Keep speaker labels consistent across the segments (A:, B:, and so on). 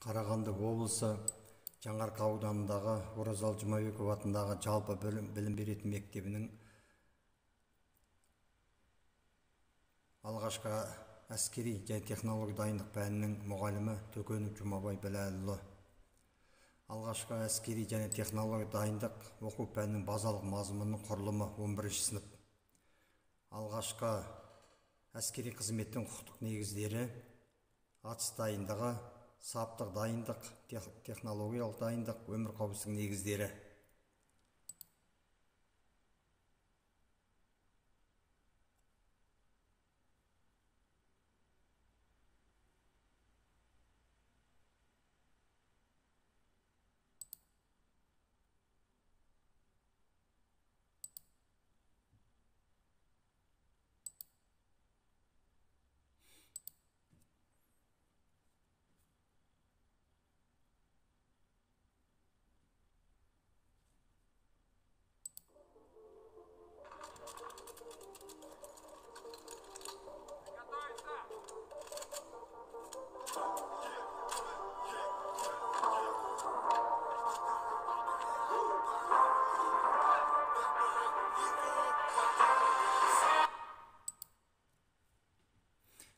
A: Қарағанды облысы Жаңарқа ауданындағы Оразалы Жұмабеков атындағы жалпы білім беретін мектебінің алғашқы әскери және технология дайындық пәнінің мұғалімі Төкенов Жұмабай Біләлұлы. Алғашқы әскери және технология дайындық оқу пәнінің базалық мазмұнының құрылымы 11 сынып. Алғашқы әскери қызметтің құқықтық негіздері: атыс дайындығы, саптық дайындық, технологиялық дайындық, өмір қауіпсіздігі негіздері.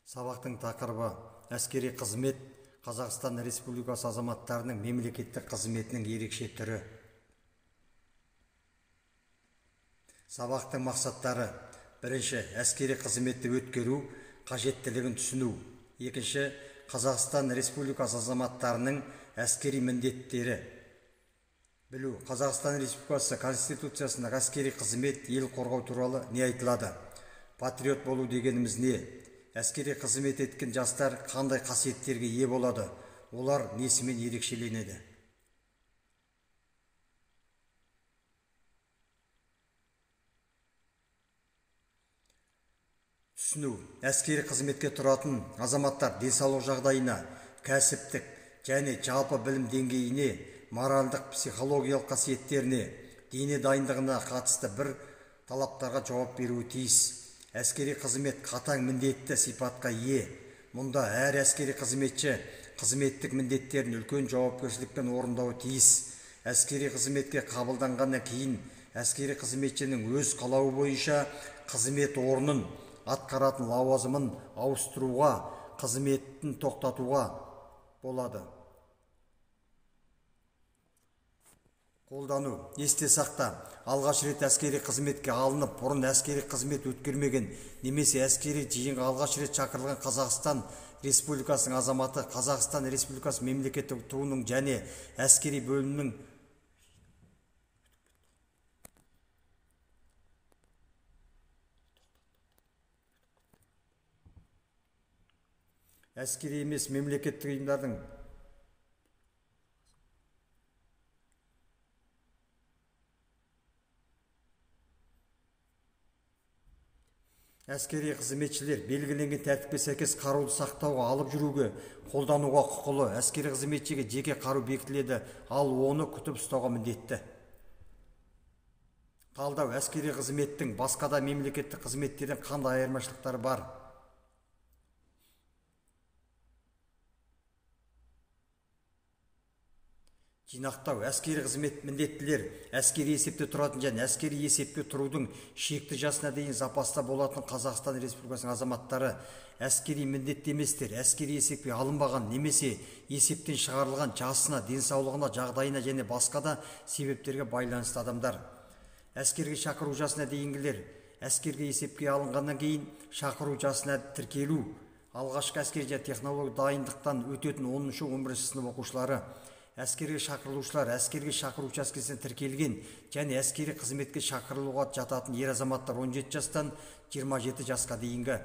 A: Сабақтың тақырыбы: әскери қызмет Қазақстан Республикасы азаматтарының мемлекеттік қызметінің ерекше түрі. Сабақтың мақсаттары: бірінші, әскери қызметті өткеру қажеттілігін түсіну. Екінші, Қазақстан Республикасы азаматтарының әскери міндеттері білу. Қазақстан Республикасы Конституциясында әскери қызмет, ел қорғау туралы не айтылады? Патриот болу дегеніміз не? Әскери қызмет еткен жастар қандай қасиеттерге ие болады? Олар несімен ерекшеленеді? Түсіну: әскери қызметке тұратын азаматтар денсаулық жағдайына, кәсіптік және жалпы білім деңгейіне, моральдық, психологиялық қасиеттеріне, дене дайындығына қатысты бір талаптарға жауап беруі тиіс. Әскери қызмет қатаң міндетті сипатқа ие. Мұнда әр әскери қызметші қызметтік міндеттерін үлкен жауапкершілікпен орындауы тиіс. Әскери қызметке қабылданғаннан кейін әскери қызметшінің өз қалауы бойынша қызмет орнын, атқаратын лауазымын ауыстыруға, қызметін тоқтатуға болады. Қолдану: есте сақта, алғаш рет әскери қызметке алынып, бұрын әскери қызмет өткермеген немесе әскери жиынға алғаш рет шақырылған Қазақстан Республикасының азаматы Қазақстан Республикасы мемлекеттік туының және әскери бөлімнің әскери емес мемлекеттік ұйымдардың әскери қызметшілер белгіленген тәртіпке сәйкес қаруды сақтауға, алып жүруге, қолдануға құқылы. Әскери қызметшіге жеке қару бекітіледі, ал оны күтіп ұстауға міндетті. Талдау: әскери қызметтің басқа да мемлекеттік қызметтерден қандай айырмашылықтары бар? Жинақтау: әскери қызмет міндеттілер әскери есепте тұратын және әскери есепке тұрудың шекті жасына дейін запаста болатын Қазақстан Республикасының азаматтары. Әскери міндетті еместер әскери есепке алынбаған немесе есептен шығарылған жасына, денсаулығына, жағдайына және басқа да себептерге байланысты адамдар. Әскерге шақыру жасына дейінгілер әскерге есепке алынғаннан кейін шақыру жасына тіркелу. Алғашқы әскери және технология дайындықтан өтетін 10-11 сынып оқушылары. Әскерге шақырылушылар әскерге шақыру учаскесіне тіркелген және әскери қызметке шақырылуға жататын ер азаматтар 17 жастан 27 жасқа дейінгі.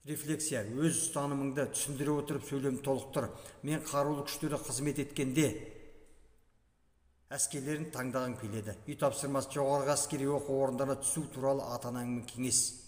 A: Рефлексия: өз ұстанымыңды түсіндіре отырып сөйлемді толықтыр. Мен қарулы күштерде қызмет еткенде әскерлерін таңдағым келеді. Үй тапсырмасы: жоғарғы әскери оқу орындарына түсу туралы ата-анаңмен кеңес.